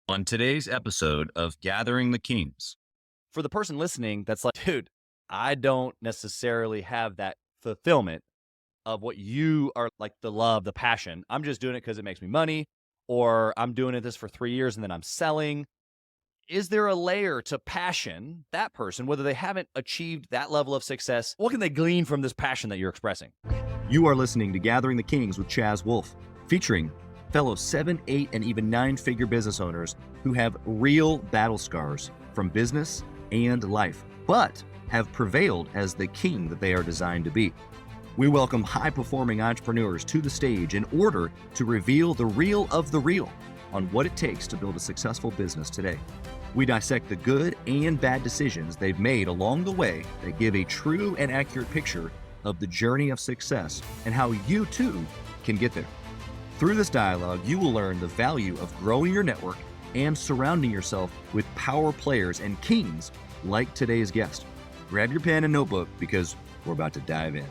On today's episode of Gathering the Kings. For the person listening, that's like, dude, I don't necessarily have that fulfillment of what you are, like the love, the passion. I'm just doing it because it makes me money, or I'm doing this for 3 years and then I'm selling. Is there a layer to passion, that person, whether they haven't achieved that level of success? What can they glean from this passion that you're expressing? You are listening to Gathering the Kings with Chaz Wolf, featuring fellow 7, 8, and even 9-figure business owners who have real battle scars from business and life, but have prevailed as the king that they are designed to be. We welcome high-performing entrepreneurs to the stage in order to reveal the real of the real on what it takes to build a successful business today. We dissect the good and bad decisions they've made along the way that give a true and accurate picture of the journey of success and how you too can get there. Through this dialogue, you will learn the value of growing your network and surrounding yourself with power players and kings like today's guest. Grab your pen and notebook because we're about to dive in.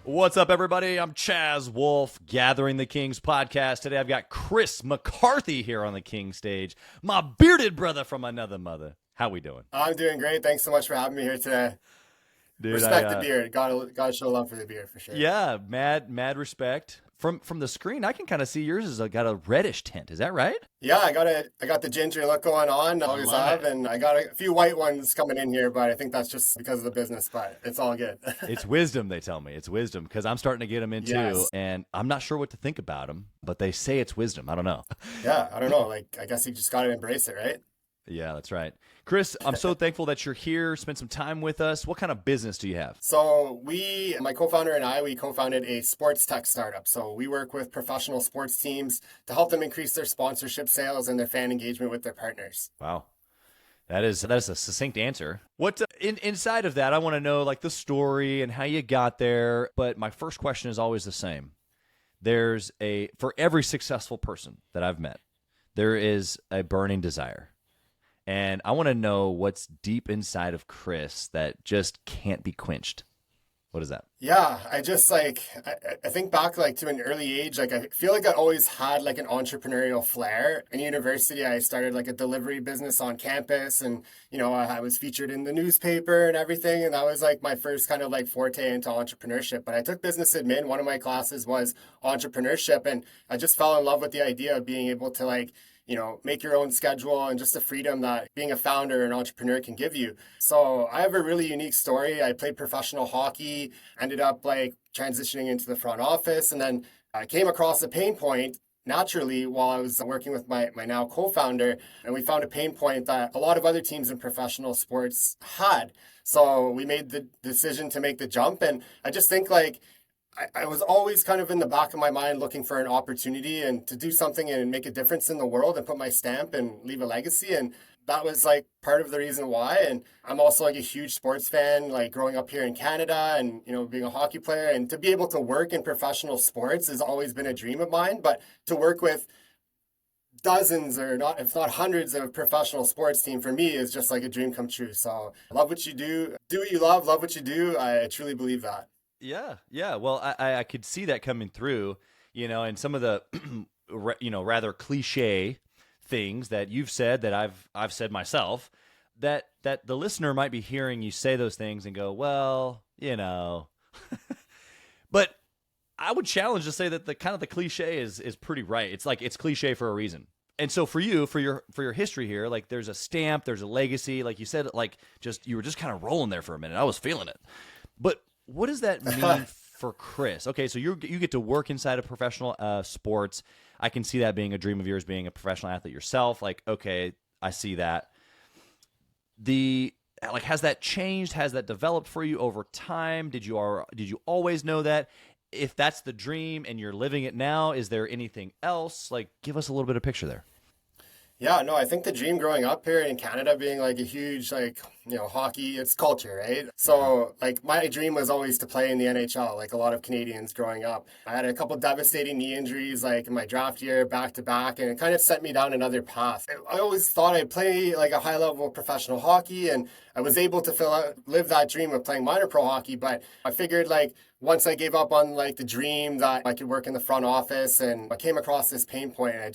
What's up, everybody? I'm Chaz Wolf, Gathering the Kings podcast. Today I've got Kris McCarthy here on the King stage, my bearded brother from another mother. How we doing? I'm doing great. Thanks so much for having me here today. Dude, Respect the beard. Gotta show love for the beard for sure. Yeah, mad respect. From the screen, I can kind of see yours has got a reddish tint. Is that right? Yeah, I got the ginger look going on. Always have, and I got a few white ones coming in here, but I think that's just because of the business. But it's all good. It's wisdom, they tell me. It's wisdom because I'm starting to get them in too, and I'm not sure what to think about them, but they say it's wisdom. I don't know. Yeah, I don't know. Like, I guess you just got to embrace it, right? Yeah, that's right. Kris, I'm so thankful that you're here. Spend some time with us. What kind of business do you have? So my co-founder and I, we co-founded a sports tech startup. So we work with professional sports teams to help them increase their sponsorship sales and their fan engagement with their partners. Wow. That is a succinct answer. What inside of that, I want to know like the story and how you got there. But my first question is always the same. For every successful person that I've met, there is a burning desire. And I want to know what's deep inside of Kris that just can't be quenched. What is that? Yeah, I think back to an early age, I feel like I always had an entrepreneurial flair. In university, I started a delivery business on campus, and I was featured in the newspaper and everything, and that was my first kind of forte into entrepreneurship. But I took business admin. One of my classes was entrepreneurship, and I just fell in love with the idea of being able to make your own schedule and just the freedom that being a founder and entrepreneur can give you. So I have a really unique story. I played professional hockey, ended up transitioning into the front office, and then I came across a pain point naturally while I was working with my now co-founder, and we found a pain point that a lot of other teams in professional sports had. So we made the decision to make the jump, and I just think I was always kind of in the back of my mind looking for an opportunity and to do something and make a difference in the world and put my stamp and leave a legacy. And that was part of the reason why. And I'm also a huge sports fan, growing up here in Canada and, being a hockey player, and to be able to work in professional sports has always been a dream of mine. But to work with dozens or not, if not hundreds of professional sports team for me is just a dream come true. So love what you do what you love what you do. I truly believe that. Yeah. Well, I could see that coming through, and some of the, rather cliche things that you've said that I've said myself, that the listener might be hearing you say those things and go, well, but I would challenge to say that the kind of the cliche is pretty right. It's it's cliche for a reason. And so for you, for your history here, there's a stamp, there's a legacy, like you said, you were just kind of rolling there for a minute. I was feeling it, but what does that mean for Kris? Okay, so you get to work inside of professional sports. I can see that being a dream of yours, being a professional athlete yourself. Okay, I see that. Has that changed? Has that developed for you over time? Did you always know that? If that's the dream and you're living it now, is there anything else? Give us a little bit of picture there. Yeah, no, I think the dream growing up here in Canada being a huge, hockey, it's culture, right? So, my dream was always to play in the NHL, like a lot of Canadians growing up. I had a couple devastating knee injuries, in my draft year, back to back, and it kind of set me down another path. I always thought I'd play, a high-level professional hockey, and I was able to live that dream of playing minor pro hockey, but I figured, once I gave up on, the dream that I could work in the front office, and I came across this pain point, and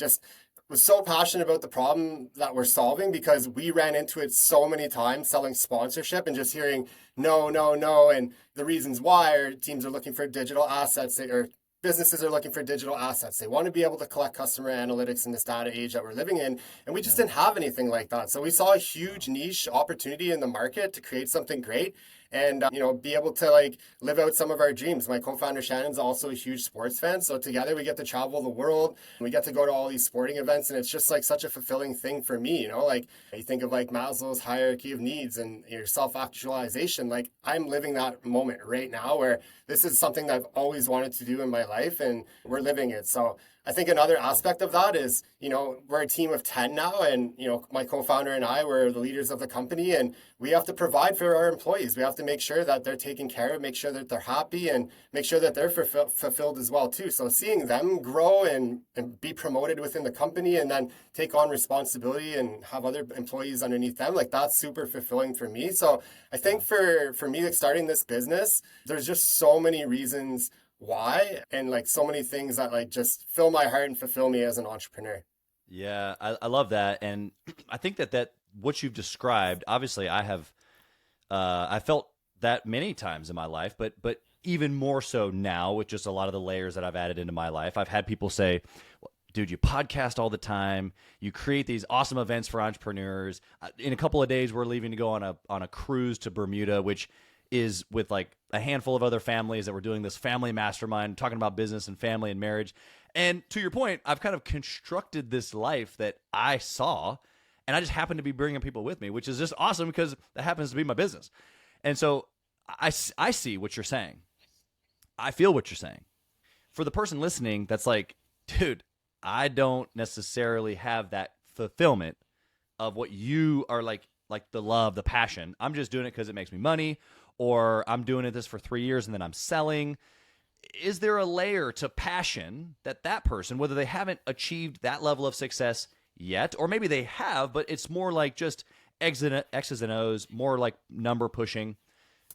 was so passionate about the problem that we're solving because we ran into it so many times selling sponsorship and just hearing no, no, no, and the reasons why our teams are looking for digital assets or businesses are looking for digital assets. They want to be able to collect customer analytics in this data age that we're living in. And we just didn't have anything like that. So we saw a huge niche opportunity in the market to create something great and, be able to like live out some of our dreams. My co-founder Shannon's also a huge sports fan. So together we get to travel the world. We get to go to all these sporting events. And it's just like such a fulfilling thing for me, like you think of like Maslow's hierarchy of needs and your self-actualization. Like I'm living that moment right now where this is something that I've always wanted to do in my life and we're living it. So I think another aspect of that is, we're a team of 10 now and, my co-founder and I were the leaders of the company and we have to provide for our employees. We have to make sure that they're taken care of, make sure that they're happy and make sure that they're fulfilled as well too. So seeing them grow and be promoted within the company and then take on responsibility and have other employees underneath them, like that's super fulfilling for me. So I think for me, like starting this business, there's just so many reasons why and like so many things that like just fill my heart and fulfill me as an entrepreneur. Yeah, I love that. And I think that what you've described, obviously I have, I felt that many times in my life, but even more so now with just a lot of the layers that I've added into my life. I've had people say, dude, you podcast all the time. You create these awesome events for entrepreneurs. In a couple of days, we're leaving to go on a cruise to Bermuda, which is with like a handful of other families that we're doing this family mastermind, talking about business and family and marriage. And to your point, I've kind of constructed this life that I saw, and I just happen to be bringing people with me, which is just awesome because that happens to be my business. And so I see what you're saying. I feel what you're saying. For the person listening that's like, dude, I don't necessarily have that fulfillment of what you are like the love, the passion. I'm just doing it because it makes me money, or I'm doing this for 3 years and then I'm selling. Is there a layer to passion that person, whether they haven't achieved that level of success yet, or maybe they have, but it's more like just X's and O's, more like number pushing,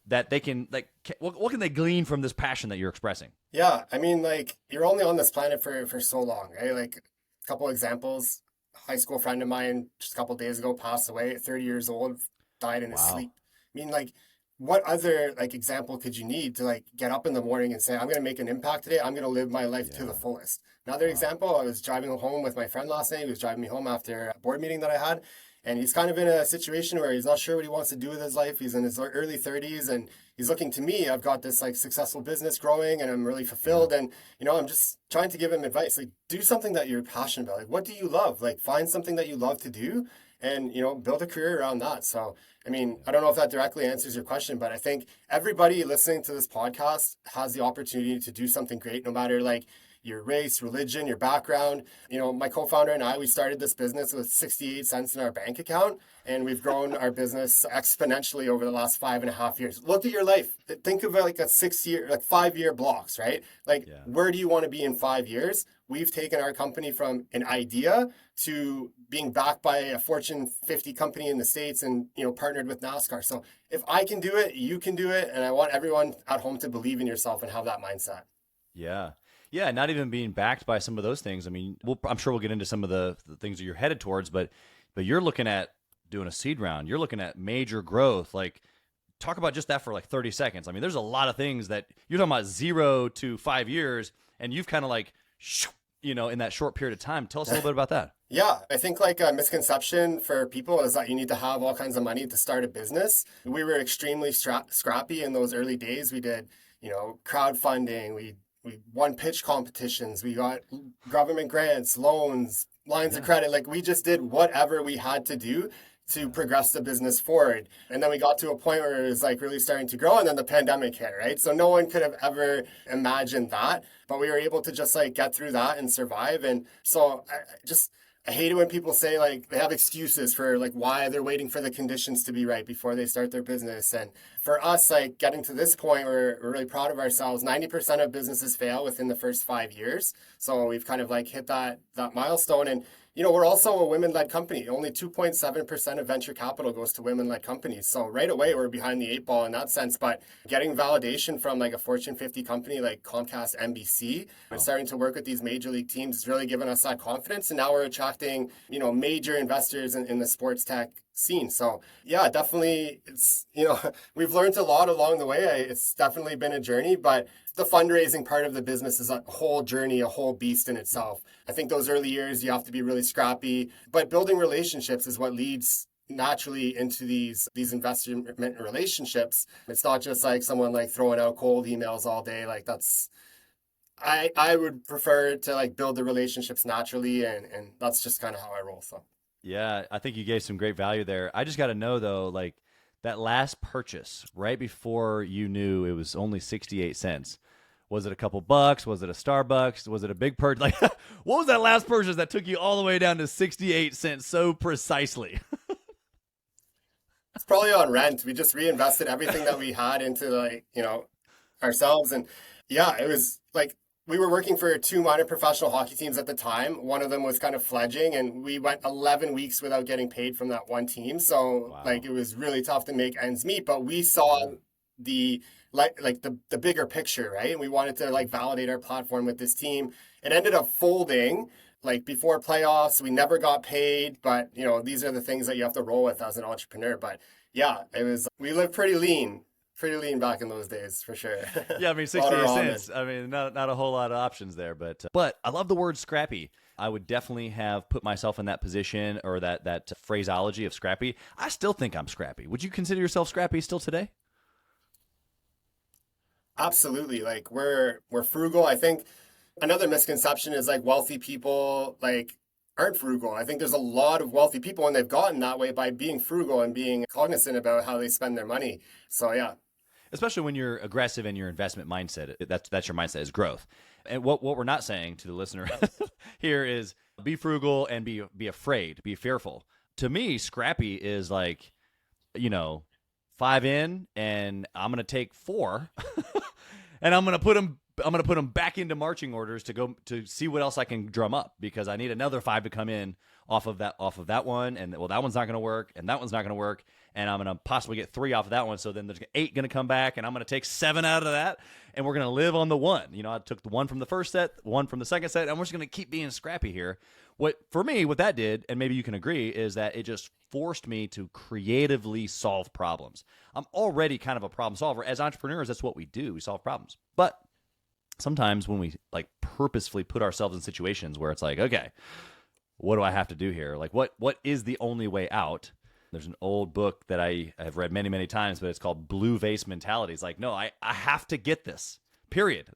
that they can, like, what can they glean from this passion that you're expressing? Yeah, I mean, like, you're only on this planet for so long, right? Like, a couple examples. A high school friend of mine just a couple days ago passed away at 30 years old, died in his sleep. I mean, like, what other like example could you need to like get up in the morning and say, I'm going to make an impact today. I'm going to live my life to the fullest. Another example, I was driving home with my friend last night. He was driving me home after a board meeting that I had. And he's kind of in a situation where he's not sure what he wants to do with his life. He's in his early 30s and he's looking to me. I've got this like successful business growing and I'm really fulfilled. And, I'm just trying to give him advice. Like, do something that you're passionate about. Like, what do you love? Like, find something that you love to do and, build a career around that. So, I mean, I don't know if that directly answers your question, but I think everybody listening to this podcast has the opportunity to do something great, no matter like your race, religion, your background. My co-founder and I, we started this business with 68 cents in our bank account, and we've grown our business exponentially over the last 5.5 years. Look at your life. Think of it like a 5-year blocks, right? Like, where do you want to be in 5 years? We've taken our company from an idea to being backed by a Fortune 50 company in the States and, partnered with NASCAR. So if I can do it, you can do it. And I want everyone at home to believe in yourself and have that mindset. Yeah. Yeah, not even being backed by some of those things. I mean, I'm sure we'll get into some of the things that you're headed towards, but you're looking at doing a seed round. You're looking at major growth. Like, talk about just that for like 30 seconds. I mean, there's a lot of things that you're talking about 0 to 5 years, and you've kind of like, in that short period of time. Tell us a little bit about that. Yeah, I think like a misconception for people is that you need to have all kinds of money to start a business. We were extremely scrappy in those early days. We did, crowdfunding. We won pitch competitions. We got government grants, loans, lines of credit. Like, we just did whatever we had to do to progress the business forward. And then we got to a point where it was like really starting to grow, and then the pandemic hit, right? So no one could have ever imagined that, but we were able to just like get through that and survive. And so I hate it when people say like they have excuses for like why they're waiting for the conditions to be right before they start their business. And for us, like getting to this point, we're really proud of ourselves. 90% of businesses fail within the first 5 years. So we've kind of like hit that milestone. And we're also a women-led company. Only 2.7% of venture capital goes to women-led companies. So right away, we're behind the eight ball in that sense. But getting validation from like a Fortune 50 company like Comcast, NBC, and starting to work with these major league teams has really given us that confidence. And now we're attracting, major investors in the sports tech scene. So yeah, definitely it's, we've learned a lot along the way. It's definitely been a journey, but the fundraising part of the business is a whole journey, a whole beast in itself. I think those early years, you have to be really scrappy, but building relationships is what leads naturally into these investment relationships. It's not just like someone like throwing out cold emails all day. Like I would prefer to like build the relationships naturally, and that's just kind of how I roll. So yeah, I think you gave some great value there. I just got to know though, like that last purchase right before you knew it was only 68 cents. Was it a couple bucks? Was it a Starbucks? Was it a big purchase? Like, what was that last purchase that took you all the way down to 68 cents so precisely? it's probably on rent. We just reinvested everything that we had into like, ourselves. And yeah, it was like, we were working for two minor professional hockey teams at the time. One of them was kind of fledgling, and we went 11 weeks without getting paid from that one team. So Wow. like, it was really tough to make ends meet, but we saw the bigger picture, right? And we wanted to like validate our platform with this team. It ended up folding like before playoffs. We never got paid, but these are the things that you have to roll with as an entrepreneur. But yeah, we lived pretty lean back in those days for sure. Yeah, I mean, 68 cents. I mean, not a whole lot of options there, but I love the word scrappy. I would definitely have put myself in that position, or that phraseology of scrappy. I still think I'm scrappy. Would you consider yourself scrappy still today? Absolutely. Like we're frugal. I think another misconception is like wealthy people like aren't frugal. I think there's a lot of wealthy people, and they've gotten that way by being frugal and being cognizant about how they spend their money. So yeah. Especially when you're aggressive in your investment mindset. That's your mindset is growth. And what we're not saying to the listener here is be frugal and be afraid, be fearful. To me, scrappy is like, 5 in, and I'm going to take 4 and I'm going to put them back into marching orders to go to see what else I can drum up, because I need another 5 to come in off of that one, and that one's not going to work, and that one's not going to work, and I'm going to possibly get 3 off of that one, so then there's 8 going to come back, and I'm going to take 7 out of that, and we're going to live on the 1. I took the 1 from the first set, 1 from the second set, and we're just going to keep being scrappy here. What that did, and maybe you can agree, is that it just forced me to creatively solve problems. I'm already kind of a problem solver. As entrepreneurs, that's what we do. We solve problems. But sometimes when we like purposefully put ourselves in situations where it's like, okay, what do I have to do here? Like what is the only way out? There's an old book that I have read many, many times, but it's called Blue Vase Mentality. It's like, no, I have to get this, period.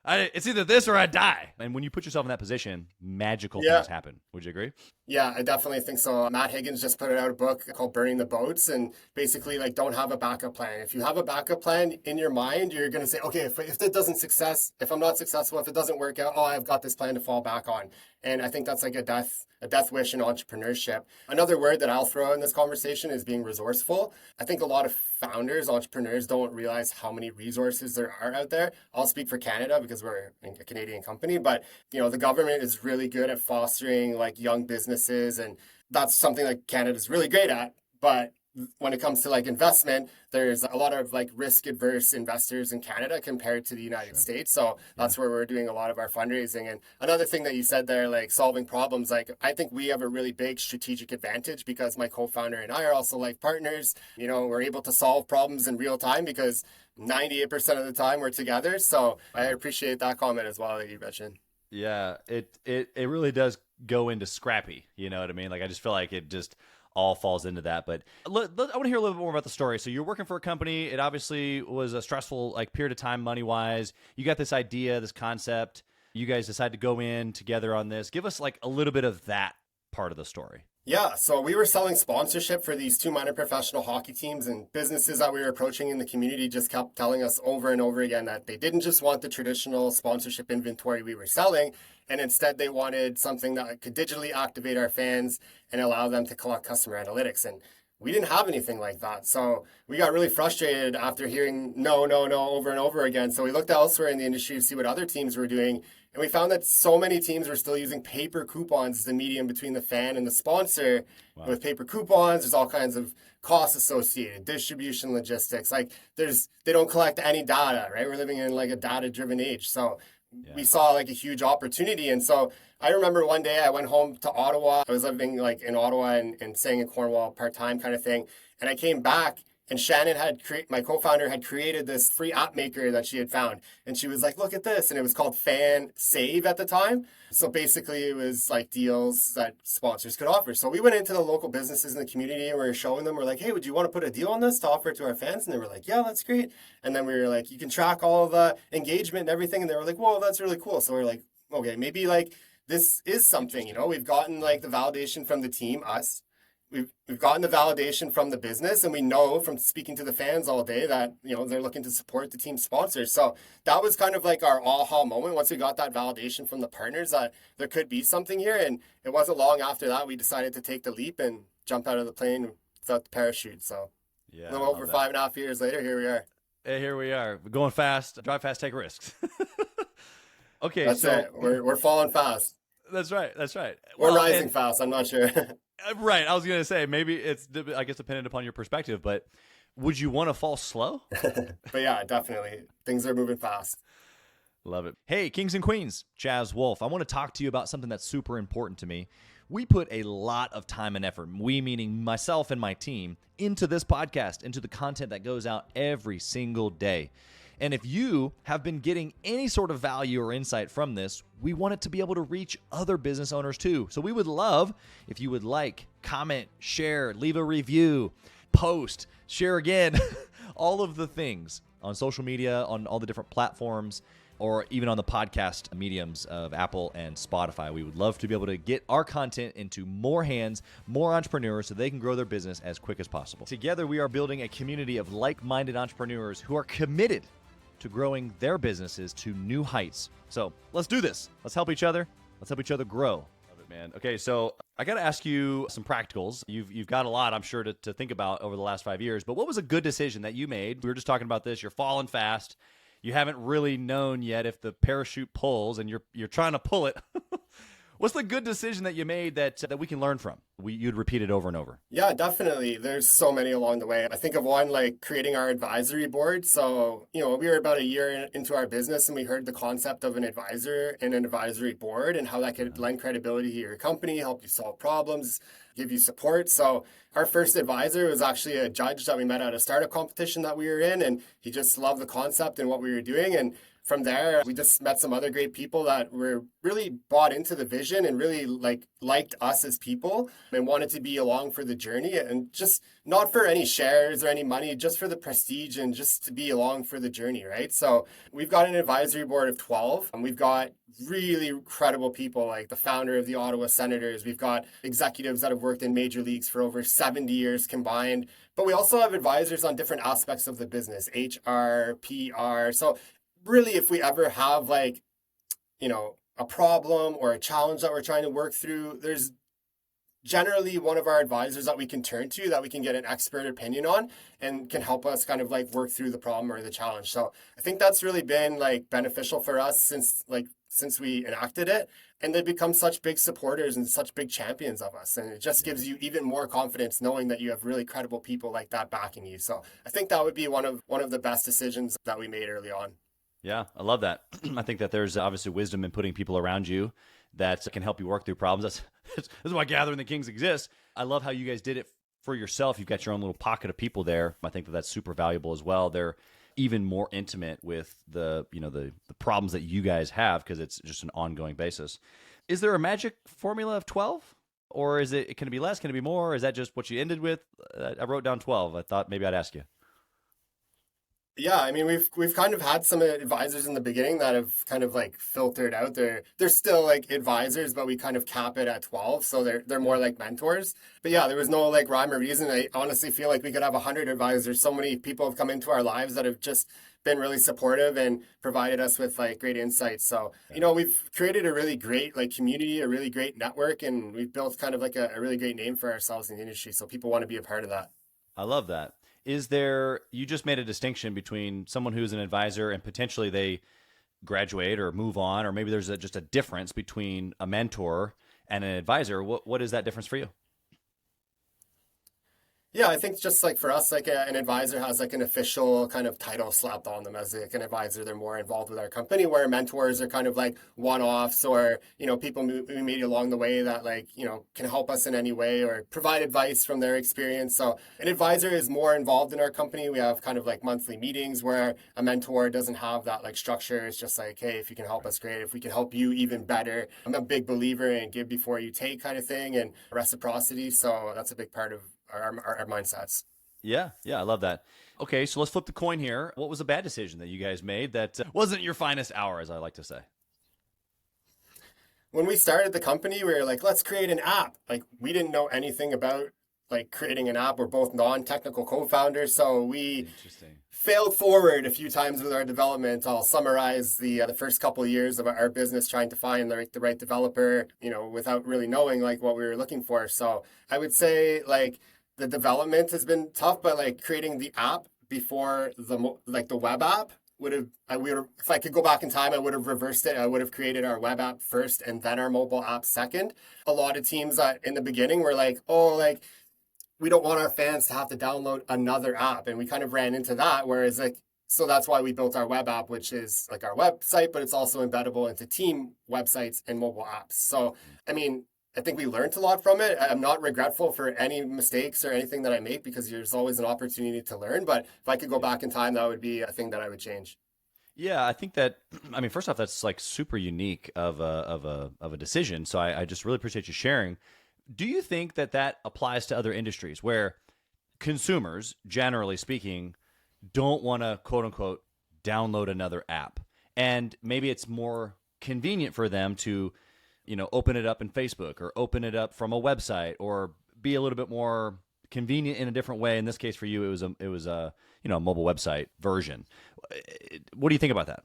It's either this or I die. And when you put yourself in that position, magical things happen. Would you agree? Yeah, I definitely think so. Matt Higgins just put out a book called Burning the Boats, and basically like don't have a backup plan. If you have a backup plan in your mind, you're going to say, okay, if I'm not successful, if it doesn't work out, I've got this plan to fall back on. And I think that's like a death wish in entrepreneurship. Another word that I'll throw in this conversation is being resourceful. I think a lot of founders, entrepreneurs don't realize how many resources there are out there. I'll speak for Canada because we're a Canadian company, but the government is really good at fostering like young businesses, and that's something that Canada's really great at. But when it comes to like investment, there's a lot of like risk adverse investors in Canada compared to the United States. So that's where we're doing a lot of our fundraising. And another thing that you said there, like solving problems, like I think we have a really big strategic advantage because my co-founder and I are also like partners. We're able to solve problems in real time because 98% of the time we're together. So I appreciate that comment as well that you mentioned. Yeah, it really does go into scrappy. You know what I mean? Like I just feel like it just all falls into that. But I want to hear a little bit more about the story. So you're working for a company. It obviously was a stressful like period of time money-wise. You got this idea, this concept. You guys decided to go in together on this. Give us like a little bit of that part of the story. Yeah, so we were selling sponsorship for these two minor professional hockey teams, and businesses that we were approaching in the community just kept telling us over and over again that they didn't just want the traditional sponsorship inventory we were selling, and instead they wanted something that could digitally activate our fans and allow them to collect customer analytics. And we didn't have anything like that. So we got really frustrated after hearing no over and over again. So we looked elsewhere in the industry to see what other teams were doing. And we found that so many teams were still using paper coupons as the medium between the fan and the sponsor. Wow. With paper coupons, there's all kinds of costs associated, distribution, logistics. Like they don't collect any data, right? We're living in like a data-driven age. So we saw like a huge opportunity. And so I remember one day I went home to Ottawa. I was living like in Ottawa and staying in Cornwall part-time kind of thing. And I came back and Shannon my co-founder had created this free app maker that she had found. And she was like, look at this. And it was called Fansaves at the time. So basically it was like deals that sponsors could offer. So we went into the local businesses in the community and we were showing them, we're like, hey, would you want to put a deal on this to offer it to our fans? And they were like, yeah, that's great. And then we were like, you can track all of the engagement and everything. And they were like, whoa, that's really cool. So we we're like, okay, maybe like this is something, you know, we've gotten like the validation from the team, us. We've gotten the validation from the business, and we know from speaking to the fans all day that, you know, they're looking to support the team sponsors. So that was kind of like our aha moment once we got that validation from the partners that there could be something here. And it wasn't long after that we decided to take the leap and jump out of the plane without the parachute. So a little over 5.5 years later, here we are. Hey, here we are. We're going fast, drive fast, take risks. Okay, that's so it. We're falling fast. That's right. That's right. We're rising fast. I'm not sure. Right. I was going to say, maybe it's, I guess, dependent upon your perspective, but would you want to fall slow? But yeah, definitely. Things are moving fast. Love it. Hey, Kings and Queens, Chaz Wolf. I want to talk to you about something that's super important to me. We put a lot of time and effort, we meaning myself and my team, into this podcast, into the content that goes out every single day. And if you have been getting any sort of value or insight from this, we want it to be able to reach other business owners too. So we would love if you would like, comment, share, leave a review, post, share again, all of the things on social media, on all the different platforms, or even on the podcast mediums of Apple and Spotify. We would love to be able to get our content into more hands, more entrepreneurs, so they can grow their business as quick as possible. Together, we are building a community of like-minded entrepreneurs who are committed to growing their businesses to new heights. So let's do this. Let's help each other. Let's help each other grow. Love it, man. Okay, so I got to ask you some practicals. You've got a lot, I'm sure, to think about over the last 5 years. But what was a good decision that you made? We were just talking about this. You're falling fast. You haven't really known yet if the parachute pulls, and you're trying to pull it. What's the good decision that you made that we can learn from? You'd repeat it over and over. Yeah, definitely. There's so many along the way. I think of one like creating our advisory board. So, you know, we were about a year into our business and we heard the concept of an advisor and an advisory board and how that could lend credibility to your company, help you solve problems, give you support. So our first advisor was actually a judge that we met at a startup competition that we were in, and he just loved the concept and what we were doing. And from there, we just met some other great people that were really bought into the vision and really liked us as people and wanted to be along for the journey, and just not for any shares or any money, just for the prestige and just to be along for the journey, right? So we've got an advisory board of 12, and we've got really incredible people like the founder of the Ottawa Senators. We've got executives that have worked in major leagues for over 70 years combined, but we also have advisors on different aspects of the business, HR, PR. So really, if we ever have like, you know, a problem or a challenge that we're trying to work through, there's generally one of our advisors that we can turn to that we can get an expert opinion on and can help us kind of like work through the problem or the challenge. So I think that's really been like beneficial for us since we enacted it. And they become such big supporters and such big champions of us. And it just gives you even more confidence knowing that you have really credible people like that backing you. So I think that would be one of the best decisions that we made early on. Yeah, I love that. I think that there's obviously wisdom in putting people around you that can help you work through problems. This is why Gathering the Kings exists. I love how you guys did it for yourself. You've got your own little pocket of people there. I think that that's super valuable as well. They're even more intimate with the problems that you guys have because it's just an ongoing basis. Is there a magic formula of 12? Or can it be less? Can it be more? Is that just what you ended with? I wrote down 12. I thought maybe I'd ask you. Yeah, I mean, we've kind of had some advisors in the beginning that have kind of like filtered out. They're still like advisors, but we kind of cap it at 12, so they're more like mentors. But yeah, there was no like rhyme or reason. I honestly feel like we could have 100 advisors. So many people have come into our lives that have just been really supportive and provided us with like great insights. So, you know, we've created a really great like community, a really great network, and we've built kind of like a really great name for ourselves in the industry. So people want to be a part of that. I love that. You just made a distinction between someone who's an advisor and potentially graduate or move on, or maybe there's just a difference between a mentor and an advisor. What is that difference for you? Yeah, I think just like for us, like an advisor has like an official kind of title slapped on them as like an advisor. They're more involved with our company, where mentors are kind of like one-offs, or, people we meet along the way that like, can help us in any way or provide advice from their experience. So an advisor is more involved in our company. We have kind of like monthly meetings, where a mentor doesn't have that like structure. It's just like, hey, if you can help us, great. If we can help you, even better. I'm a big believer in give before you take kind of thing, and reciprocity. So that's a big part of our mindsets. Yeah, I love that. Okay, so let's flip the coin here. What was a bad decision that you guys made that wasn't your finest hour, as I like to say? When we started the company, we were like, let's create an app. Like, we didn't know anything about like creating an app. We're both non-technical co-founders, so we failed forward a few times with our development. I'll summarize the first couple of years of our business trying to find the right developer, without really knowing like what we were looking for. So I would say like the development has been tough, but like creating the app before the web app if I could go back in time, I would have reversed it. I would have created our web app first and then our mobile app second. A lot of teams in the beginning were like, oh, like we don't want our fans to have to download another app. And we kind of ran into that, whereas like, so that's why we built our web app, which is like our website, but it's also embeddable into team websites and mobile apps. So, I mean, I think we learned a lot from it. I'm not regretful for any mistakes or anything that I make, because there's always an opportunity to learn. But if I could go back in time, that would be a thing that I would change. Yeah, I think that, I mean, first off, that's like super unique of a decision. So I just really appreciate you sharing. Do you think that applies to other industries where consumers, generally speaking, don't want to quote unquote download another app, and maybe it's more convenient for them to open it up in Facebook or open it up from a website, or be a little bit more convenient in a different way? In this case for you, it was a mobile website version. What do you think about that?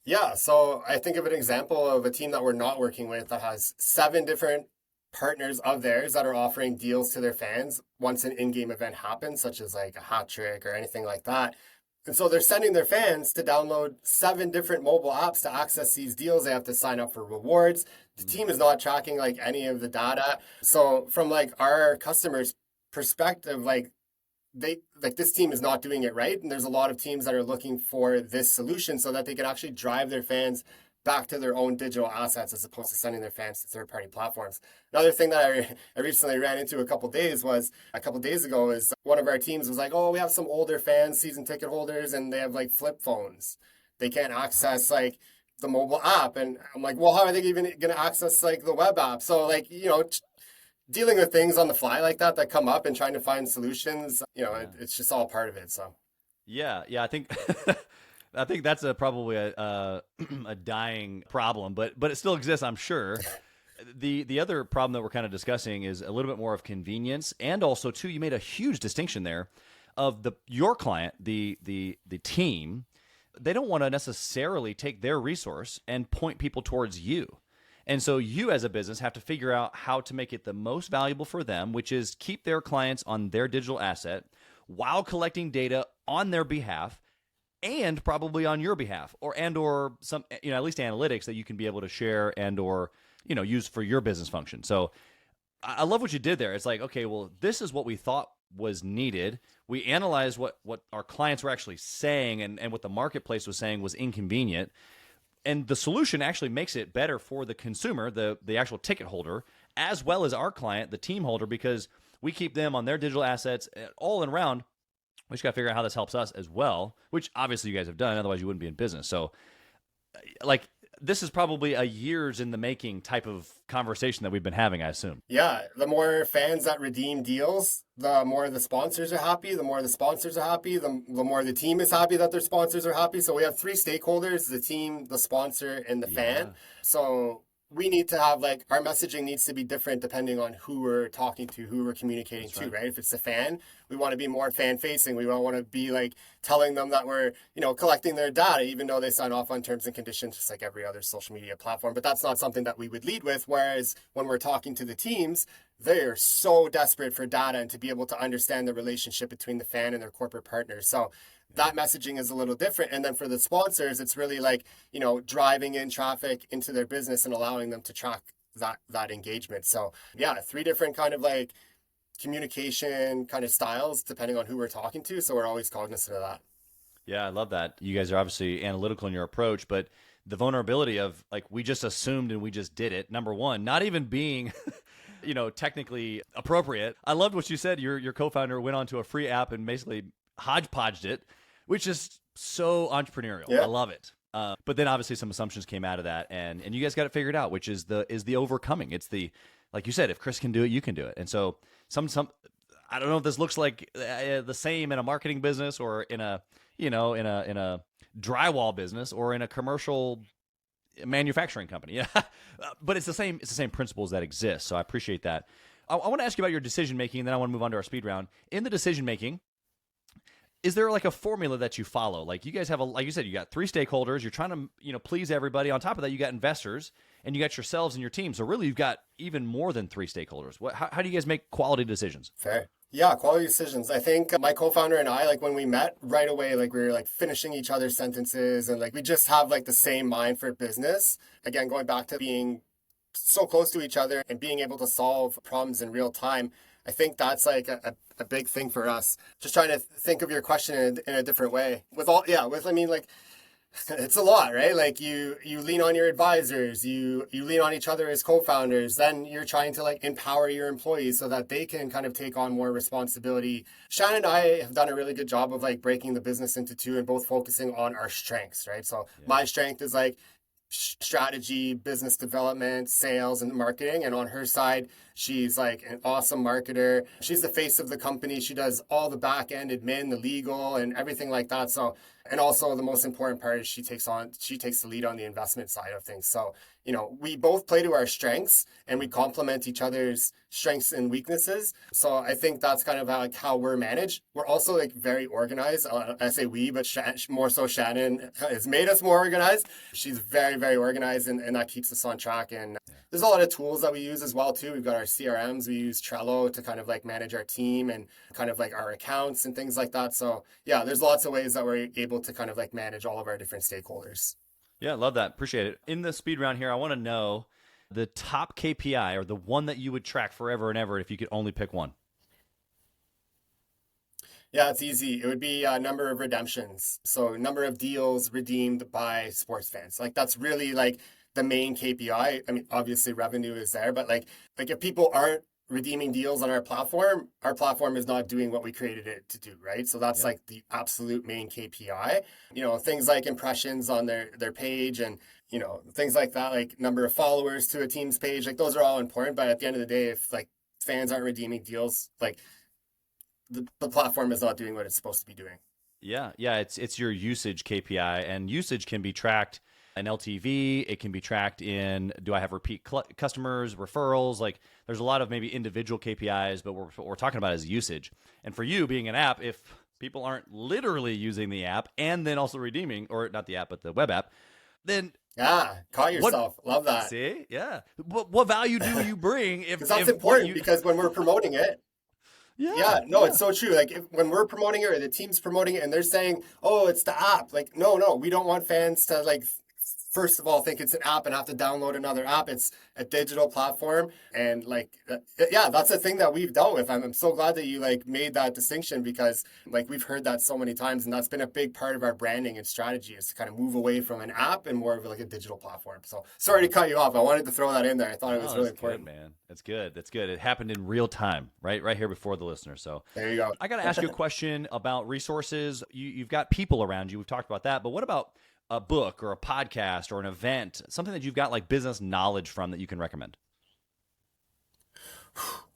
Yeah, so I think of an example of a team that we're not working with that has 7 different partners of theirs that are offering deals to their fans once an in-game event happens, such as like a hat trick or anything like that. And so they're sending their fans to download 7 different mobile apps to access these deals. They have to sign up for rewards. The team is not tracking like any of the data. So from like our customers' perspective, like this team is not doing it right. And there's a lot of teams that are looking for this solution so that they can actually drive their fans back to their own digital assets, as opposed to sending their fans to third-party platforms. Another thing that I recently ran into a couple days ago is one of our teams was like, oh, we have some older fans, season ticket holders, and they have like flip phones. They can't access like the mobile app. And I'm like, well, how are they even going to access like the web app? So like, dealing with things on the fly like that come up and trying to find solutions, it's just all part of it. So yeah, I think I think that's probably a dying problem, but it still exists, I'm sure. The other problem that we're kind of discussing is a little bit more of convenience, and also too, you made a huge distinction there of your client, the team. They don't want to necessarily take their resource and point people towards you. And so you as a business have to figure out how to make it the most valuable for them, which is keep their clients on their digital asset while collecting data on their behalf, and probably on your behalf, or some, at least analytics that you can be able to share or use for your business function. So I love what you did there. It's like, okay, well, this is what we thought was needed. We analyzed what our clients were actually saying, and what the marketplace was saying was inconvenient. And the solution actually makes it better for the consumer, the actual ticket holder, as well as our client, the team holder, because we keep them on their digital assets all around. We just got to figure out how this helps us as well, which obviously you guys have done. Otherwise, you wouldn't be in business. So, like, this is probably a years in the making type of conversation that we've been having, I assume. Yeah, the more fans that redeem deals, the more the sponsors are happy. The more the sponsors are happy, the more the team is happy that their sponsors are happy. So we have 3 stakeholders: the team, the sponsor, and the fan. So we need to have like, our messaging needs to be different depending on who we're talking to, who we're communicating to, right? If it's a fan, we want to be more fan facing. We don't want to be like telling them that we're, collecting their data, even though they sign off on terms and conditions, just like every other social media platform. But that's not something that we would lead with. Whereas when we're talking to the teams, they are so desperate for data and to be able to understand the relationship between the fan and their corporate partners. So that messaging is a little different. And then for the sponsors, it's really like, driving in traffic into their business and allowing them to track that engagement. So yeah, 3 different kind of like communication kind of styles depending on who we're talking to. So we're always cognizant of that. Yeah, I love that. You guys are obviously analytical in your approach, but the vulnerability of like, we just assumed and we just did it. Number one, not even being, technically appropriate. I loved what you said. Your co-founder went on to a free app and basically hodgepodged it, which is so entrepreneurial. Yeah. I love it. But then obviously some assumptions came out of that, and you guys got it figured out, which is the overcoming. It's the, like you said, if Kris can do it, you can do it. And so some I don't know if this looks like the same in a marketing business or in a in a drywall business or in a commercial manufacturing company. Yeah, but it's the same principles that exist. So I appreciate that. I want to ask you about your decision making, and then I want to move on to our speed round. In the decision making, is there like a formula that you follow? Like you guys have like you said, you got 3 stakeholders. You're trying to please everybody. On top of that, you got investors and you got yourselves and your team. So really, you've got even more than 3 stakeholders. How do you guys make quality decisions? Fair. Yeah, quality decisions. I think my co-founder and I, like when we met right away, like we were like finishing each other's sentences and like we just have like the same mind for business. Again, going back to being so close to each other and being able to solve problems in real time. I think that's like a big thing for us. Just trying to think of your question in a different way. It's a lot, right? Like you lean on your advisors, you lean on each other as co-founders, then you're trying to like empower your employees so that they can kind of take on more responsibility. Shannon and I have done a really good job of like breaking the business into 2 and both focusing on our strengths, right? So my strength is like strategy, business development, sales, and marketing. And on her side, she's like an awesome marketer. She's the face of the company. She does all the back end admin, the legal, and everything like that. So, and also the most important part is she takes the lead on the investment side of things. So, we both play to our strengths and we complement each other's strengths and weaknesses. So I think that's kind of how we're managed. We're also like very organized. I say we, but more so Shannon has made us more organized. She's very, very organized and that keeps us on track. And there's a lot of tools that we use as well too. We've got our CRMs. We use Trello to kind of like manage our team and kind of like our accounts and things like that. So yeah, there's lots of ways that we're able to kind of like manage all of our different stakeholders. Yeah, love that. Appreciate it. In the speed round here, I want to know the top KPI or the one that you would track forever and ever if you could only pick one. Yeah, it's easy. It would be number of redemptions. So number of deals redeemed by sports fans. Like that's really like the main KPI. I mean, obviously revenue is there, but like if people aren't redeeming deals on our platform is not doing what we created it to do, right? So that's like the absolute main KPI. Things like impressions on their page and, things like that, like number of followers to a team's page, like those are all important. But at the end of the day, if like fans aren't redeeming deals, like the platform is not doing what it's supposed to be doing. Yeah. It's your usage KPI, and usage can be tracked in LTV. It can be tracked in, do I have repeat customers, referrals? Like there's a lot of maybe individual KPIs, but what we're talking about is usage. And for you being an app, if people aren't literally using the app and then also redeeming, or not the app, but the web app, then yeah, caught yourself. Love that. See? Yeah. What value do you bring if that's important because when we're promoting it, it's so true. Like when we're promoting it or the team's promoting it and they're saying, oh, it's the app. Like, no, we don't want fans to like, first of all, think it's an app and have to download another app. It's a digital platform. And like, that's a thing that we've dealt with. I'm so glad that you like made that distinction because like we've heard that so many times. And that's been a big part of our branding and strategy is to kind of move away from an app and more of like a digital platform. So sorry to cut you off. I wanted to throw that in there. I thought it was really important. Good, man. That's good. It happened in real time, right here before the listener. So there you go. I got to ask you a question about resources. You've got people around you. We've talked about that, but what about a book or a podcast or an event, something that you've got like business knowledge from that you can recommend?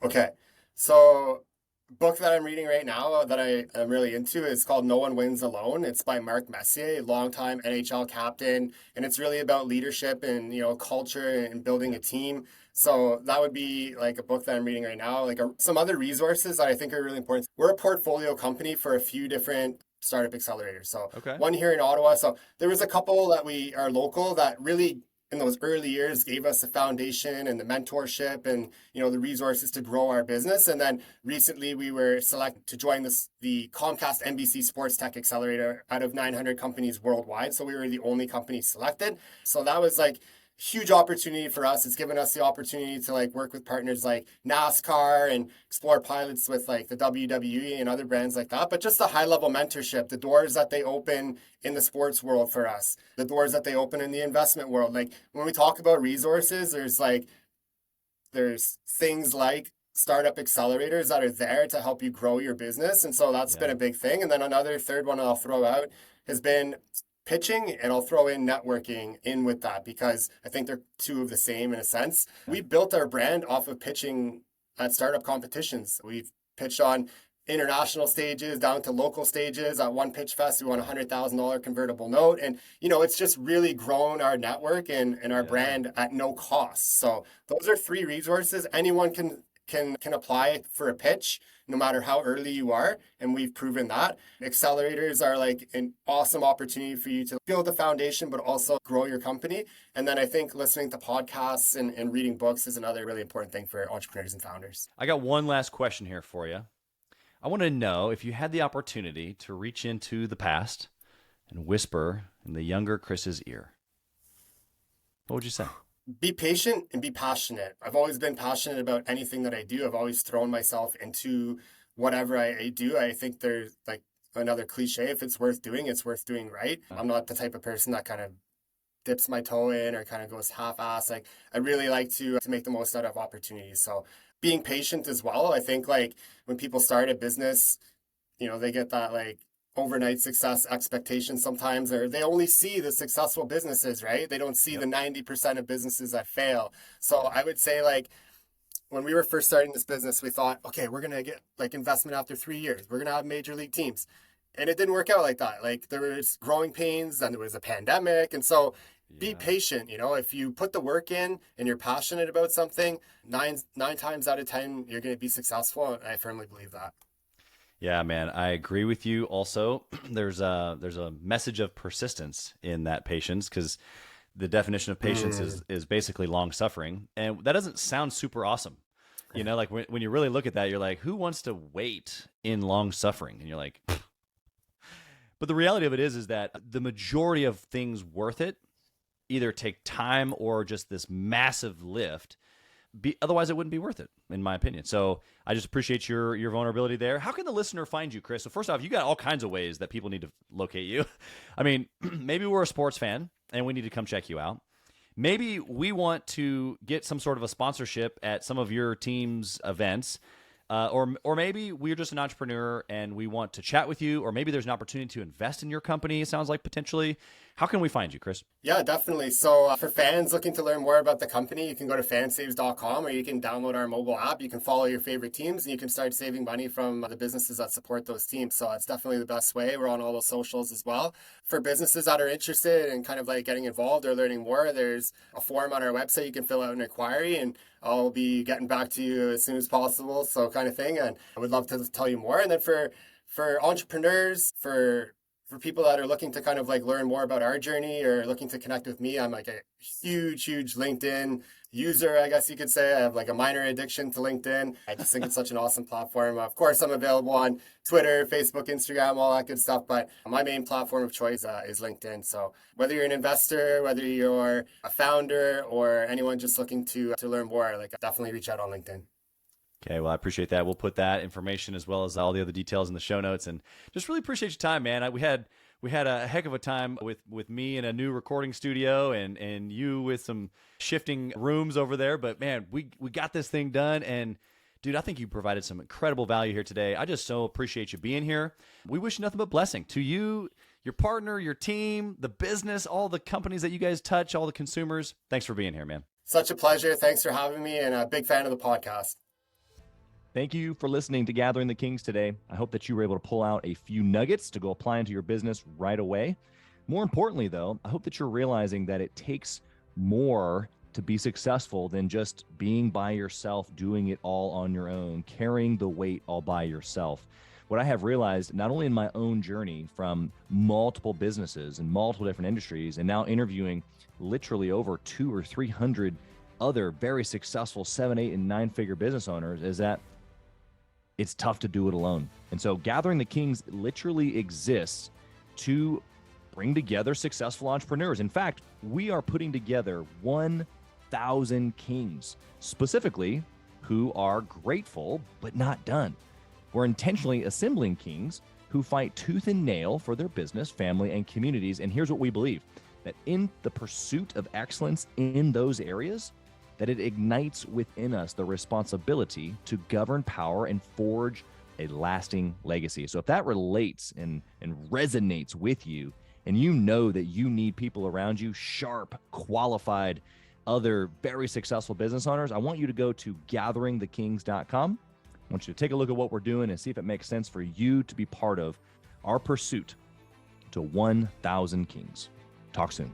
Okay. So book that I'm reading right now that I am really into is called No One Wins Alone. It's by Mark Messier, longtime NHL captain. And it's really about leadership and, culture and building a team. So that would be like a book that I'm reading right now. Like some other resources that I think are really important. We're a portfolio company for a few different startup accelerators. So one here in Ottawa. So there was a couple that we are local that really in those early years gave us the foundation and the mentorship and, the resources to grow our business. And then recently we were selected to join the Comcast NBC Sports Tech Accelerator out of 900 companies worldwide. So we were the only company selected. So that was like huge opportunity for us. It's given us the opportunity to like work with partners like NASCAR and explore pilots with like the WWE and other brands like that. But just the high level mentorship, the doors that they open in the sports world for us, the doors that they open in the investment world. Like when we talk about resources, there's things like startup accelerators that are there to help you grow your business. And so that's been a big thing. And then another third one I'll throw out has been pitching, and I'll throw in networking in with that because I think they're two of the same in a sense. We built our brand off of pitching at startup competitions. We've pitched on international stages down to local stages. At one pitch fest, we won a $100,000 convertible note. And, it's just really grown our network and our brand at no cost. So those are three resources. Anyone can apply for a pitch, no matter how early you are. And we've proven that. Accelerators are like an awesome opportunity for you to build a foundation, but also grow your company. And then I think listening to podcasts and reading books is another really important thing for entrepreneurs and founders. I got one last question here for you. I want to know if you had the opportunity to reach into the past and whisper in the younger Kris's ear, what would you say? Be patient and be passionate. I've always been passionate about anything that I do. I've always thrown myself into whatever I do. I think there's like another cliche, if it's worth doing, it's worth doing right. I'm not the type of person that kind of dips my toe in or kind of goes half-ass. Like I really like to make the most out of opportunities. So being patient as well. I think like when people start a business, they get that like overnight success expectations sometimes, or they only see the successful businesses, right? They don't see the 90% of businesses that fail. So I would say like when we were first starting this business, we thought, okay, we're going to get like investment after 3 years. We're going to have major league teams. And it didn't work out like that. Like there was growing pains, then there was a pandemic. And so be patient. If you put the work in and you're passionate about something, nine times out of 10, you're going to be successful. And I firmly believe that. Yeah, man, I agree with you. Also, there's a message of persistence in that patience, because the definition of patience is basically long suffering, and that doesn't sound super awesome. Like when you really look at that, you're like, who wants to wait in long suffering? And you're like, pfft. But the reality of it is that the majority of things worth it either take time or just this massive lift. Otherwise, it wouldn't be worth it, in my opinion. So I just appreciate your vulnerability there. How can the listener find you, Kris? So first off, you got all kinds of ways that people need to locate you. I mean, maybe we're a sports fan and we need to come check you out. Maybe we want to get some sort of a sponsorship at some of your team's events. Or maybe we're just an entrepreneur and we want to chat with you, or maybe there's an opportunity to invest in your company, it sounds like, potentially. How can we find you, Kris? Yeah, definitely. So for fans looking to learn more about the company, you can go to fansaves.com, or you can download our mobile app. You can follow your favorite teams and you can start saving money from the businesses that support those teams. So it's definitely the best way. We're on all those socials as well. For businesses that are interested in kind of like getting involved or learning more, there's a form on our website. You can fill out an inquiry and I'll be getting back to you as soon as possible. So kind of thing. And I would love to tell you more. And then for entrepreneurs, for people that are looking to kind of like learn more about our journey or looking to connect with me, I'm like a huge LinkedIn user, I guess you could say. I have like a minor addiction to LinkedIn. I just think it's such an awesome platform. Of course, I'm available on Twitter, Facebook, Instagram, all that good stuff. But my main platform of choice is LinkedIn. So whether you're an investor, whether you're a founder, or anyone just looking to learn more, like definitely reach out on LinkedIn. Okay, well, I appreciate that. We'll put that information as well as all the other details in the show notes, and just really appreciate your time, man. We had a heck of a time with me in a new recording studio and you with some shifting rooms over there. But man, we got this thing done, and dude, I think you provided some incredible value here today. I just so appreciate you being here. We wish you nothing but blessing to you, your partner, your team, the business, all the companies that you guys touch, all the consumers. Thanks for being here, man. Such a pleasure. Thanks for having me, and a big fan of the podcast. Thank you for listening to Gathering the Kings today. I hope that you were able to pull out a few nuggets to go apply into your business right away. More importantly, though, I hope that you're realizing that it takes more to be successful than just being by yourself, doing it all on your own, carrying the weight all by yourself. what I have realized, not only in my own journey from multiple businesses and multiple different industries, and now interviewing literally over 200 or 300 other very successful 7, 8, and 9-figure business owners, is that it's tough to do it alone. And so Gathering the Kings literally exists to bring together successful entrepreneurs. In fact, we are putting together 1,000 kings, specifically who are grateful but not done. We're intentionally assembling kings who fight tooth and nail for their business, family, and communities. And here's what we believe, that in the pursuit of excellence in those areas, that it ignites within us the responsibility to govern power and forge a lasting legacy. So if that relates and resonates with you, and you know that you need people around you, sharp, qualified, other very successful business owners, I want you to go to gatheringthekings.com. I want you to take a look at what we're doing and see if it makes sense for you to be part of our pursuit to 1,000 kings. Talk soon.